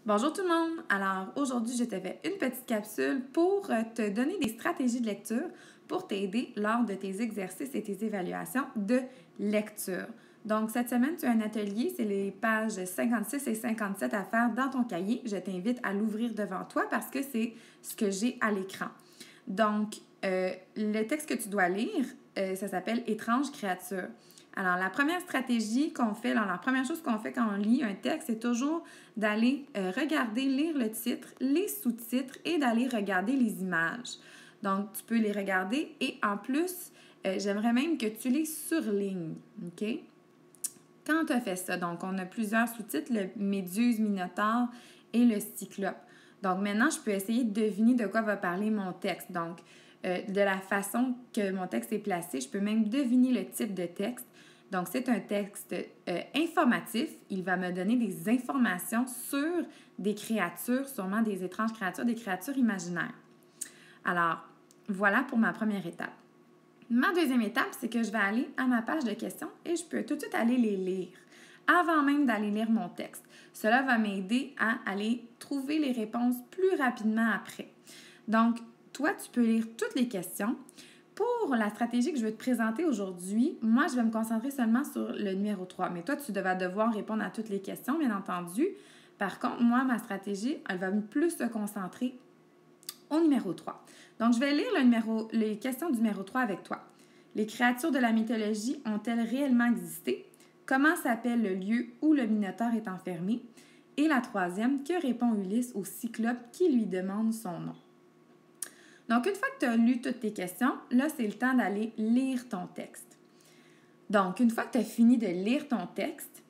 Bonjour tout le monde! Alors aujourd'hui, je te fais une petite capsule pour te donner des stratégies de lecture pour t'aider lors de tes exercices et tes évaluations de lecture. Donc cette semaine, tu as un atelier, c'est les pages 56 et 57 à faire dans ton cahier. Je t'invite à l'ouvrir devant toi parce que c'est ce que j'ai à l'écran. Donc, le texte que tu dois lire, ça s'appelle « Étrange créature ». Alors, la première stratégie qu'on fait, la première chose qu'on fait quand on lit un texte, c'est toujours d'aller regarder, lire le titre, les sous-titres et d'aller regarder les images. Donc, tu peux les regarder et en plus, j'aimerais même que tu les surlignes, OK? Quand tu as fait ça, donc on a plusieurs sous-titres, le Méduse, Minotaure et le Cyclope. Donc maintenant, je peux essayer de deviner de quoi va parler mon texte. Donc, de la façon que mon texte est placé, je peux même deviner le type de texte. Donc, c'est un texte informatif. Il va me donner des informations sur des créatures, sûrement des étranges créatures, des créatures imaginaires. Alors, voilà pour ma première étape. Ma deuxième étape, c'est que je vais aller à ma page de questions et je peux tout de suite aller les lire avant même d'aller lire mon texte. Cela va m'aider à aller trouver les réponses plus rapidement après. Donc, toi, tu peux lire toutes les questions. Pour la stratégie que je vais te présenter aujourd'hui, moi, je vais me concentrer seulement sur le numéro 3. Mais toi, tu vas devoir répondre à toutes les questions, bien entendu. Par contre, moi, ma stratégie, elle va plus se concentrer au numéro 3. Donc, je vais lire les questions du numéro 3 avec toi. Les créatures de la mythologie ont-elles réellement existé? Comment s'appelle le lieu où le Minotaure est enfermé? Et la troisième, que répond Ulysse au Cyclope qui lui demande son nom? Donc, une fois que tu as lu toutes tes questions, là, c'est le temps d'aller lire ton texte. Donc, une fois que tu as fini de lire ton texte,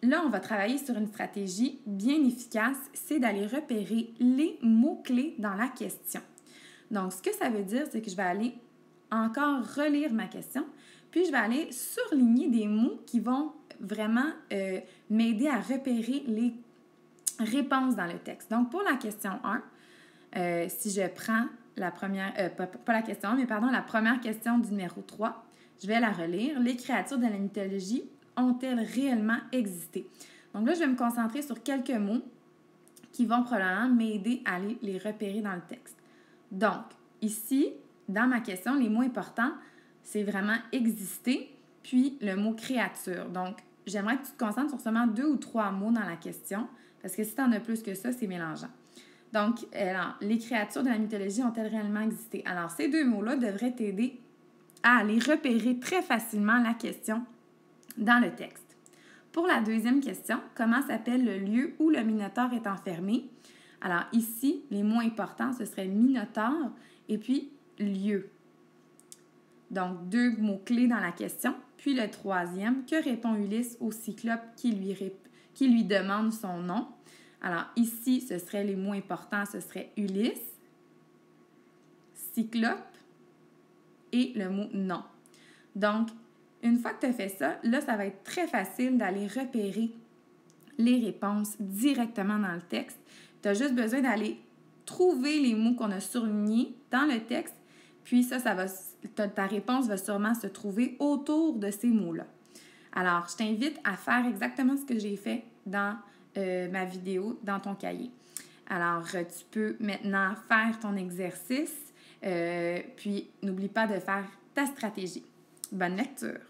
là, on va travailler sur une stratégie bien efficace, c'est d'aller repérer les mots-clés dans la question. Donc, ce que ça veut dire, c'est que je vais aller encore relire ma question, puis je vais aller surligner des mots qui vont vraiment m'aider à repérer les réponses dans le texte. Donc, pour la question 1, si je prends la première, pas la question 1, mais pardon, la première question du numéro 3, je vais la relire. Les créatures de la mythologie ont-elles réellement existé? Donc là, je vais me concentrer sur quelques mots qui vont probablement m'aider à aller les repérer dans le texte. Donc, ici, dans ma question, les mots importants, c'est vraiment exister, puis le mot créature. Donc, j'aimerais que tu te concentres sur seulement 2 ou 3 mots dans la question, parce que si tu en as plus que ça, c'est mélangeant. Donc, alors, les créatures de la mythologie ont-elles réellement existé? Alors, ces 2 mots-là devraient t'aider à aller repérer très facilement la question dans le texte. Pour la deuxième question, comment s'appelle le lieu où le Minotaure est enfermé? Alors ici, les mots importants, ce serait Minotaure et puis lieu. Donc, 2 mots-clés dans la question. Puis le troisième, que répond Ulysse au Cyclope qui lui demande son nom? Alors ici, ce serait les mots importants, ce serait Ulysse, Cyclope et le mot nom. Donc, une fois que tu as fait ça, là, ça va être très facile d'aller repérer les réponses directement dans le texte. Tu as juste besoin d'aller trouver les mots qu'on a surlignés dans le texte, puis ta réponse va sûrement se trouver autour de ces mots-là. Alors, je t'invite à faire exactement ce que j'ai fait dans ma vidéo, dans ton cahier. Alors, tu peux maintenant faire ton exercice, puis n'oublie pas de faire ta stratégie. Bonne lecture!